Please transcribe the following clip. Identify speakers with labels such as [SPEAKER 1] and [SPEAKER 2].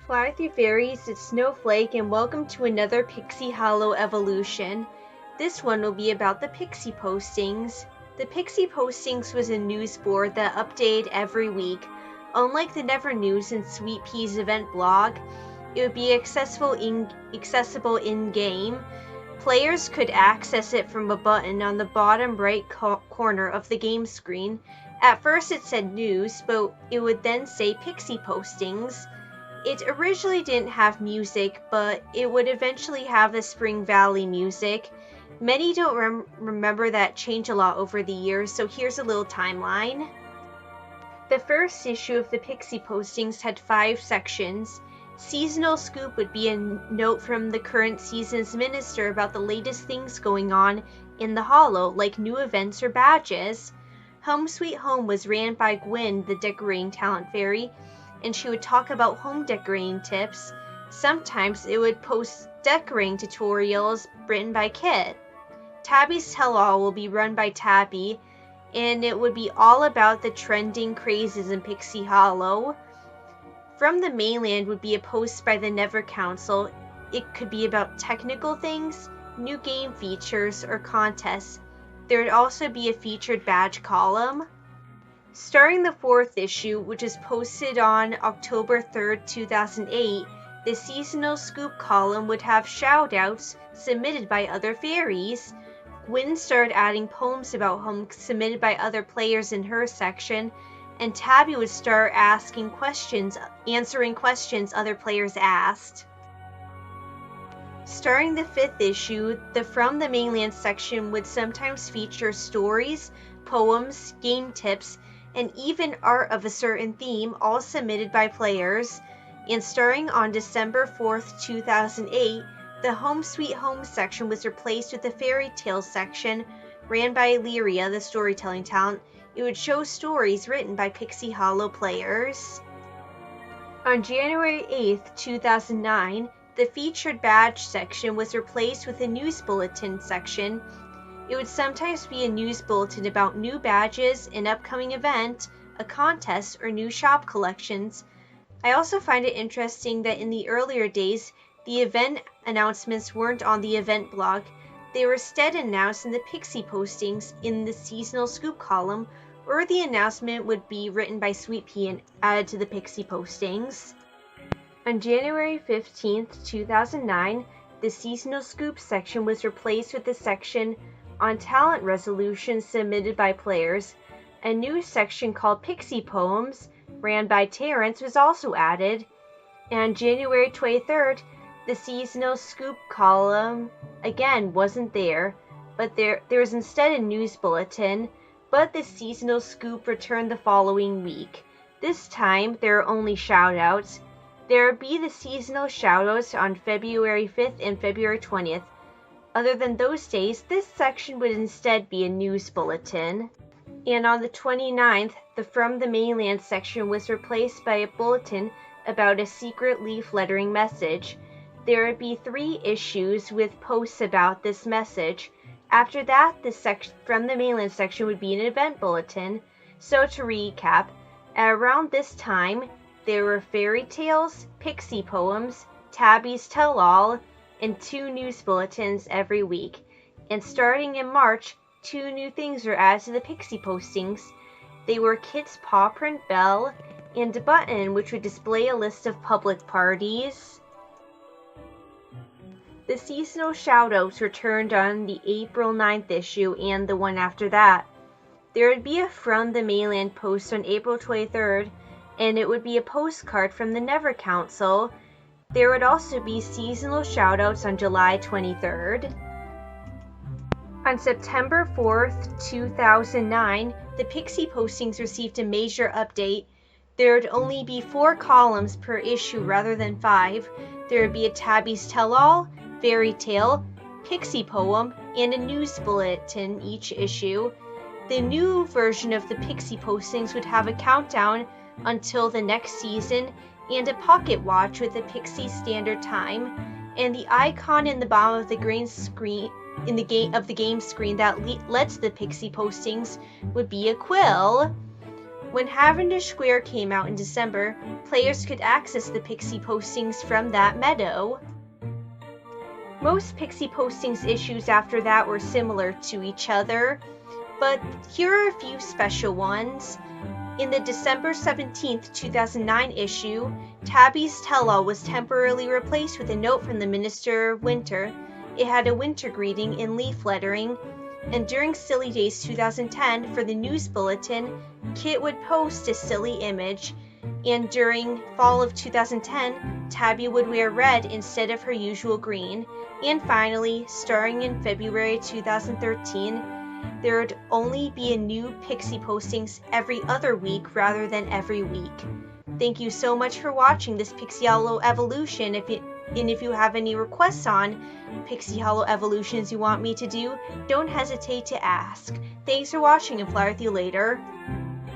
[SPEAKER 1] Fly through fairies, it's Snowflake, and welcome to another Pixie Hollow evolution. This one will be about the Pixie Postings. The Pixie Postings was a news board that updated every week. Unlike the Never News and Sweet Pea's event blog, it would be accessible in-game. Players could access it from a button on the bottom right corner of the game screen. At first it said news, but it would then say Pixie Postings. It originally didn't have music, but it would eventually have the Spring Valley music. Many don't remember that changed a lot over the years, so here's a little timeline. The first issue of the Pixie Postings had 5 sections. Seasonal Scoop would be a note from the current season's minister about the latest things going on in the Hollow, like new events or badges. Home Sweet Home was ran by Gwen, the decorating talent fairy, and she would talk about home decorating tips. Sometimes it would post decorating tutorials written by Kit. Tabby's Tell-All will be run by Tabby, and it would be all about the trending crazes in Pixie Hollow. From the Mainland would be a post by the Never Council. It could be about technical things, new game features, or contests. There would also be a featured badge column. Starting the 4th issue, which is posted on October 3rd, 2008, the Seasonal Scoop column would have shoutouts submitted by other fairies. Gwen started adding poems about home submitted by other players in her section, and Tabby would start answering questions other players asked. Starting the 5th issue, the From the Mainland section would sometimes feature stories, poems, game tips, and even art of a certain theme, all submitted by players. And starting on December 4th, 2008, the Home Sweet Home section was replaced with the Fairy Tale section, ran by Illyria, the storytelling talent. It would show stories written by Pixie Hollow players. On January 8th, 2009, the Featured Badge section was replaced with a News Bulletin section. It would sometimes be a news bulletin about new badges, an upcoming event, a contest, or new shop collections. I also find it interesting that in the earlier days, the event announcements weren't on the event blog. They were instead announced in the Pixie Postings in the Seasonal Scoop column, or the announcement would be written by Sweet Pea and added to the Pixie Postings. On January 15th, 2009, the Seasonal Scoop section was replaced with the section on talent resolutions submitted by players. A new section called Pixie Poems, ran by Terrence, was also added. And on January 23rd, the Seasonal Scoop column again wasn't there, but there was instead a news bulletin. But the Seasonal Scoop returned the following week. This time, there are only shoutouts. There would be the seasonal shoutouts on February 5th and February 20th. Other than those days, this section would instead be a news bulletin. And on the 29th, the From the Mainland section was replaced by a bulletin about a secret leaf lettering message. There would be 3 issues with posts about this message. After that, the From the Mainland section would be an event bulletin. So to recap, at around this time, there were fairy tales, pixie poems, Tabby's Tell-All, and 2 news bulletins every week. And starting in March, 2 new things were added to the Pixie Postings. They were Kit's paw print bell and a button which would display a list of public parties. The seasonal shoutouts returned on the April 9th issue and the one after that. There would be a From the Mainland post on April 23rd, and it would be a postcard from the Never Council. There would also be seasonal shoutouts on July 23rd. On September 4th, 2009, the Pixie Postings received a major update. There would only be 4 columns per issue rather than 5. There would be a Tabby's Tell-All, Fairy Tale, Pixie Poem, and a news bulletin each issue. The new version of the Pixie Postings would have a countdown until the next season and a pocket watch with a Pixie Standard Time, and the icon in the bottom of the green screen the game screen that led to the Pixie Postings would be a quill. When Cavendish Square came out in December, players could access the Pixie postings from that meadow. Most Pixie postings issues after that were similar to each other, but here are a few special ones. In the December 17, 2009 issue, Tabby's tell-all was temporarily replaced with a note from the Minister of Winter. It had a winter greeting in leaf lettering, and during Silly Days 2010, for the news bulletin, Kit would post a silly image, and during fall of 2010, Tabby would wear red instead of her usual green. And finally, starting in February 2013, there would only be a new Pixie postings every other week rather than every week. Thank you so much for watching this Pixie Hollow evolution. If you have any requests on Pixie Hollow evolutions you want me to do, don't hesitate to ask. Thanks for watching and fly with you later.